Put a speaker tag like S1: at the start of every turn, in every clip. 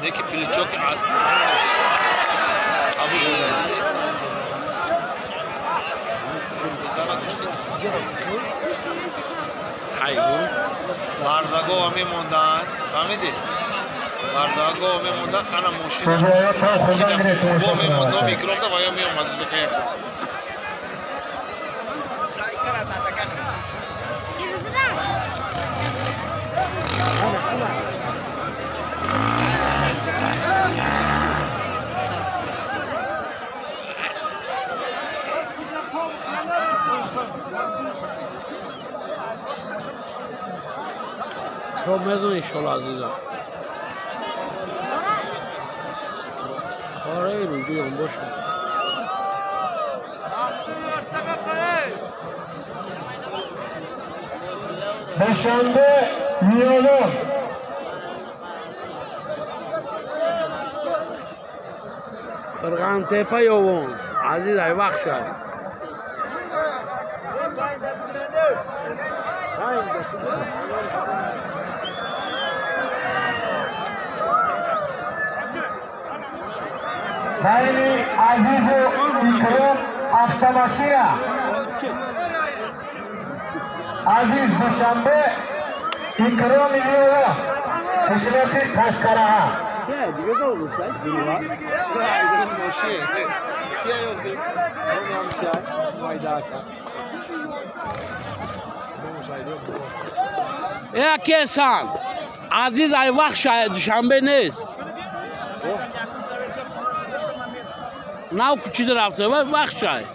S1: देखिए पिलचों के Barzago ame mondan, famidi. Barzago ame mondan, ana moshina. Bo ame mondan mikrob da vaya mi omad zbekaya.
S2: خب میدون ایشالا عزیزم کاره اینو بیام باشه
S3: دوشنبه میانم
S2: قرغان تپه یوون عزیز ای وقت شد
S3: خیلی عزیز و اکرام افتماشیه عزیز دوشنبه اکرام میلیونه خشنتی تشکره ها
S2: دیگه دو روزه دیگه
S1: Moshi. Kia yoldu? Onu amca maydaka.
S2: ای کسان عزیز ای وقت شاید دوشنبه نیست نه کچی در رفته وقت شاید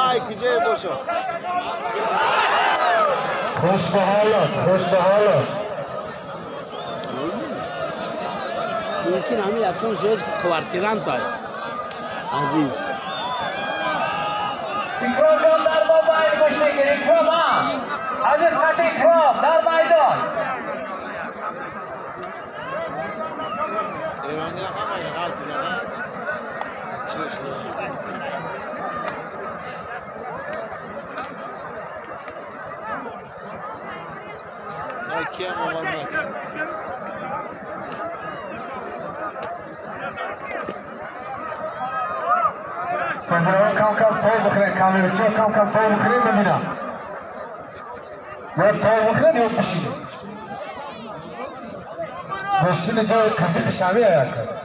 S1: Ay kıcıya boşa.
S3: خوش به حالت خوش به حالت
S2: ممکن همین اصلا شاید کوارتیران تای عزیز
S4: اکرام جان در موبایل گوش بگیر اکرام ها عزیز خط اکرام در میدان
S1: ایرانی هم aynı kaldı canım. Ay kia molanlar.
S3: فضایان کم کم پای بخورین کامیرچی کم کم پای بخورین ببینم یا پای بخورین یا بشینیم بشین جای کسی کشامی آیا کرد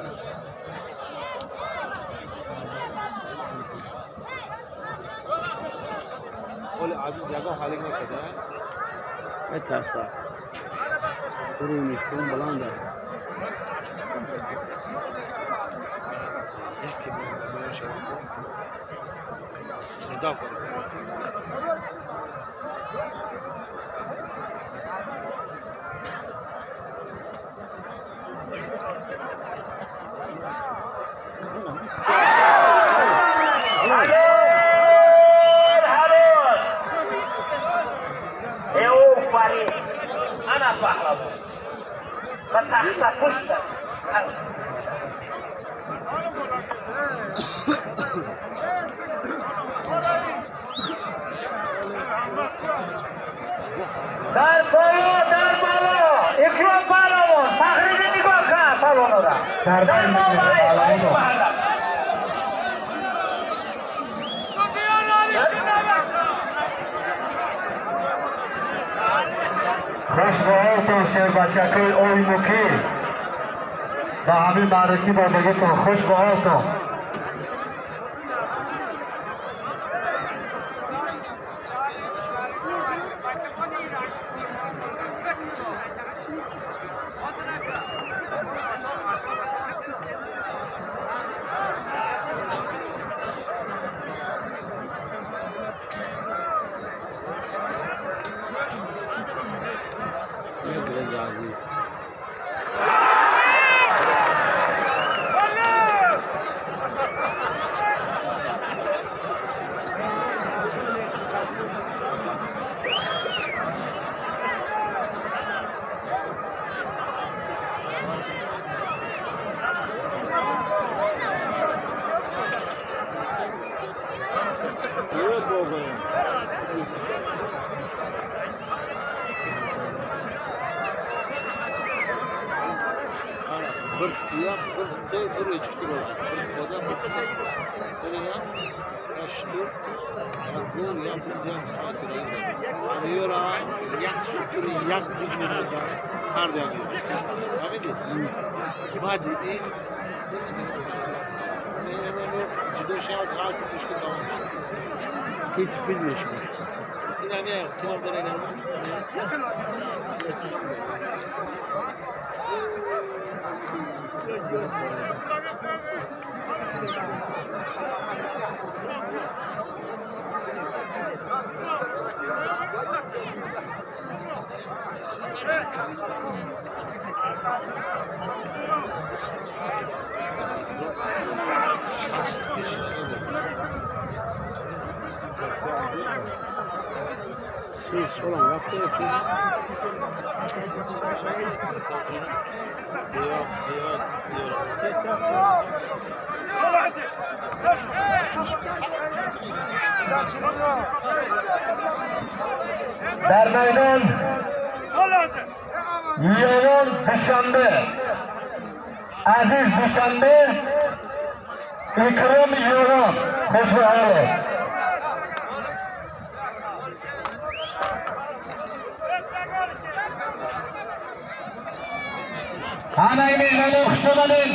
S1: Öyle aziz jagah haline kadar.
S2: اتفا برونیشون بلند است
S1: Yaki ben şey. Sırda koyuyor.
S4: أنا بحلبه فتحت در بالا اکرام بالامون تقریبی نگاه کن سالونو را در موبایل
S3: خوش به حالتون شیر بچکه اویمو کی و همین معرکی با بگیتون خوش به حالتون
S1: Bir tuyoq, bir echki bor. Bir qo'da, bir ham, ashtu, bu ham bizga so'raydi. Ana yo'la, yaxshi turi, yaxshi buzmalarda har doim. Hamidi. Madidi. Juda shart altı düştü tamam.
S2: Hiç bilmiyorum.
S1: Yine ne? Kilometre ilerlemiş.
S2: Solan yaptı.
S3: در میدان یاران دوشنبه عزیز دوشنبه اکرام یاران خوش به حاله همه این مهمانان خوش آمدید.